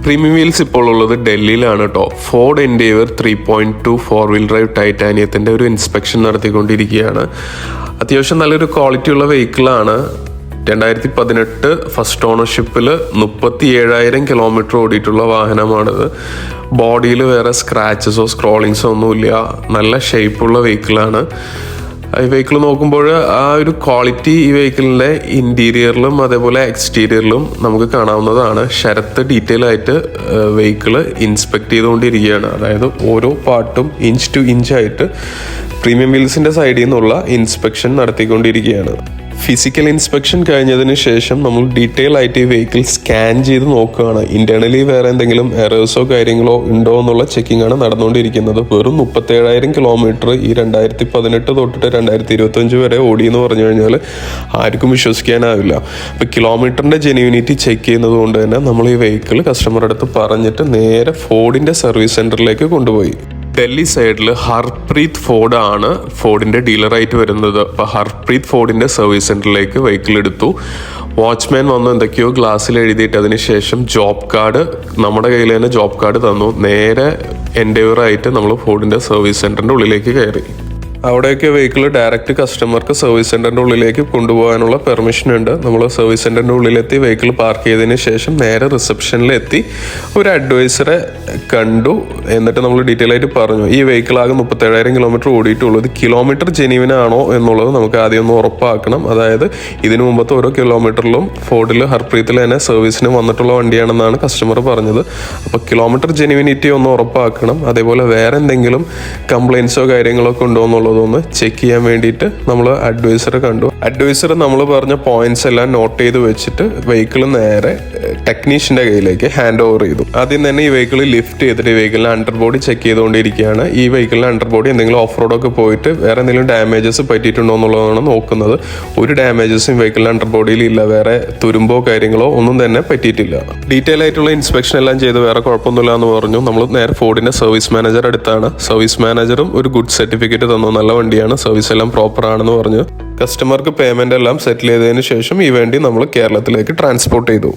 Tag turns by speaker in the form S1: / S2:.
S1: Premium wheels ഇപ്പോൾ ഉള്ളത് ഡൽഹിയിലാണ് കേട്ടോ. ഫോർഡ് എൻഡേവർ 3.2 4 വീൽ ഡ്രൈവ് ടൈറ്റാനിയത്തിൻ്റെ ഒരു ഇൻസ്പെക്ഷൻ നടത്തിക്കൊണ്ടിരിക്കുകയാണ്. അത്യാവശ്യം നല്ലൊരു ക്വാളിറ്റി ഉള്ള വെഹിക്കിളാണ്. 2018 ഫസ്റ്റ് ഓണർഷിപ്പിൽ 37,000 കിലോമീറ്റർ ഓടിയിട്ടുള്ള വാഹനമാണിത്. ബോഡിയിൽ വേറെ സ്ക്രാച്ചസോ സ്ക്രോളിങ്സോ ഒന്നുമില്ല. നല്ല ഷേപ്പുള്ള വെഹിക്കിളാണ്. ഈ വെഹിക്കിൾ നോക്കുമ്പോൾ ആ ഒരു ക്വാളിറ്റി ഈ വെഹിക്കിളിൻ്റെ ഇൻറ്റീരിയറിലും അതേപോലെ എക്സ്റ്റീരിയറിലും നമുക്ക് കാണാവുന്നതാണ്. ശരത്ത് ഡീറ്റെയിൽ ആയിട്ട് വെഹിക്കിൾ ഇൻസ്പെക്ട് ചെയ്തുകൊണ്ടിരിക്കുകയാണ്. അതായത് ഓരോ പാർട്ടും ഇഞ്ച് ടു ഇഞ്ചായിട്ട് പ്രീമിയം വീൽസിൻ്റെ സൈഡിൽ നിന്നുള്ള ഇൻസ്പെക്ഷൻ നടത്തിക്കൊണ്ടിരിക്കുകയാണ്. ഫിസിക്കൽ ഇൻസ്പെക്ഷൻ കഴിഞ്ഞതിന് ശേഷം നമ്മൾ ഡീറ്റെയിൽ ആയിട്ട് ഈ വെഹിക്കിൾ സ്കാൻ ചെയ്ത് നോക്കുകയാണ്. ഇന്റേണലി വേറെ എന്തെങ്കിലും എറേഴ്സോ കാര്യങ്ങളോ ഉണ്ടോ എന്നുള്ള ചെക്കിംഗ് ആണ് നടന്നുകൊണ്ടിരിക്കുന്നത്. വെറും 37,000 കിലോമീറ്റർ ഈ 2018 തൊട്ടിട്ട് 2025 വരെ ഓടി എന്ന് പറഞ്ഞു കഴിഞ്ഞാൽ ആർക്കും വിശ്വസിക്കാനാവില്ല. അപ്പോൾ കിലോമീറ്ററിൻ്റെ ജെന്യൂനിറ്റി ചെക്ക് ചെയ്യുന്നത് കൊണ്ട് തന്നെ നമ്മൾ ഈ വെഹിക്കിൾ കസ്റ്റമറുടെ അടുത്ത് പറഞ്ഞിട്ട് നേരെ ഫോർഡിൻ്റെ സർവീസ് സെൻറ്ററിലേക്ക് കൊണ്ടുപോയി. ഡൽഹി സൈഡിൽ ഹർപ്രീത് ഫോർഡ് ആണ് ഫോർഡിൻ്റെ ഡീലറായിട്ട് വരുന്നത്. അപ്പോൾ ഹർപ്രീത് ഫോർഡിൻ്റെ സർവീസ് സെൻറ്ററിലേക്ക് വെഹിക്കിൾ എടുത്തു. വാച്ച്മാൻ വന്ന് എന്തൊക്കെയോ ഗ്ലാസ്സിൽ എഴുതിയിട്ട് അതിന് ശേഷം ജോബ് കാർഡ് നമ്മുടെ കയ്യിൽ തന്നെ ജോബ് കാർഡ് തന്നു. നേരെ എൻഡേവറായിട്ട് നമ്മൾ ഫോർഡിൻ്റെ സർവീസ് സെൻറ്ററിൻ്റെ ഉള്ളിലേക്ക് കയറി. അവിടെയൊക്കെ വെഹിക്കിൾ ഡയറക്റ്റ് കസ്റ്റമർക്ക് സർവീസ് സെൻറ്ററിൻ്റെ ഉള്ളിലേക്ക് കൊണ്ടുപോകാനുള്ള പെർമിഷൻ ഉണ്ട്. നമ്മൾ സർവീസ് സെൻറ്ററിൻ്റെ ഉള്ളിലെത്തി വെഹിക്കിൾ പാർക്ക് ചെയ്തതിന് ശേഷം നേരെ റിസപ്ഷനിലെത്തി ഒരു അഡ്വൈസറെ കണ്ടു. എന്നിട്ട് നമ്മൾ ഡീറ്റെയിൽ ആയിട്ട് പറഞ്ഞു ഈ വെഹിക്കിൾ ആകെ 37,000 കിലോമീറ്റർ ഓടിയിട്ടുള്ളൂ. ഇത് കിലോമീറ്റർ ജെന്യൂൻ ആണോ എന്നുള്ളത് നമുക്ക് ആദ്യം ഒന്ന് ഉറപ്പാക്കണം. അതായത് ഇതിനു മുമ്പത്തെ ഓരോ കിലോമീറ്ററിലും ഫോർഡിൽ ഹർപ്രീത്തിൽ തന്നെ സർവീസിന് വന്നിട്ടുള്ള വണ്ടിയാണെന്നാണ് കസ്റ്റമർ പറഞ്ഞത്. അപ്പോൾ കിലോമീറ്റർ ജെന്യൂനിറ്റി ഒന്ന് ഉറപ്പാക്കണം. അതേപോലെ വേറെ എന്തെങ്കിലും കംപ്ലയിൻസോ കാര്യങ്ങളോ ഉണ്ടോ എന്നുള്ളത് ഒന്ന് ചെക്ക് ചെയ്യാൻ വേണ്ടിയിട്ട് നമ്മൾ അഡ്വൈസറെ കണ്ടു. അഡ്വൈസർ നമ്മൾ പറഞ്ഞ പോയിന്റ്സ് എല്ലാം നോട്ട് ചെയ്ത് വെച്ചിട്ട് വെഹിക്കിൾ നേരെ ടെക്നീഷ്യൻ്റെ കയ്യിലേക്ക് ഹാൻഡ് ഓവർ ചെയ്തു. ആദ്യം തന്നെ ഈ വെഹിക്കിൾ ലിഫ്റ്റ് ചെയ്തിട്ട് ഈ വെഹിക്കിളിൻ്റെ അണ്ടർ ബോഡി ചെക്ക് ചെയ്തുകൊണ്ടിരിക്കുകയാണ്. ഈ വെഹിക്കിളിൻ്റെ അണ്ടർ ബോഡി എന്തെങ്കിലും ഓഫ് റോഡൊക്കെ പോയിട്ട് വേറെ എന്തെങ്കിലും ഡാമേജസ് പറ്റിയിട്ടുണ്ടോ എന്നുള്ളതാണ് നോക്കുന്നത്. ഒരു ഡാമേജസും വെഹിക്കിളിൻ്റെ അണ്ടർ ബോഡിയിൽ ഇല്ല. വേറെ തുരുമ്പോ കാര്യങ്ങളോ ഒന്നും തന്നെ പറ്റിയിട്ടില്ല. ഡീറ്റെയിൽ ആയിട്ടുള്ള ഇൻസ്പെക്ഷൻ എല്ലാം ചെയ്ത് വേറെ കുഴപ്പമൊന്നുമില്ല എന്ന് പറഞ്ഞു. നമ്മൾ നേരെ ഫോർഡിൻ്റെ സർവീസ് മാനേജർ അടുത്താണ്. സർവീസ് മാനേജറും ഒരു ഗുഡ് സർട്ടിഫിക്കറ്റ് തന്നു. നല്ല വണ്ടിയാണ്, സർവീസ് എല്ലാം പ്രോപ്പർ ആണെന്ന് പറഞ്ഞു. കസ്റ്റമർക്ക് പേയ്മെന്റ് എല്ലാം സെറ്റിൽ ചെയ്തതിന് ശേഷം ഈ വണ്ടി നമ്മൾ കേരളത്തിലേക്ക് ട്രാൻസ്പോർട്ട് ചെയ്തു.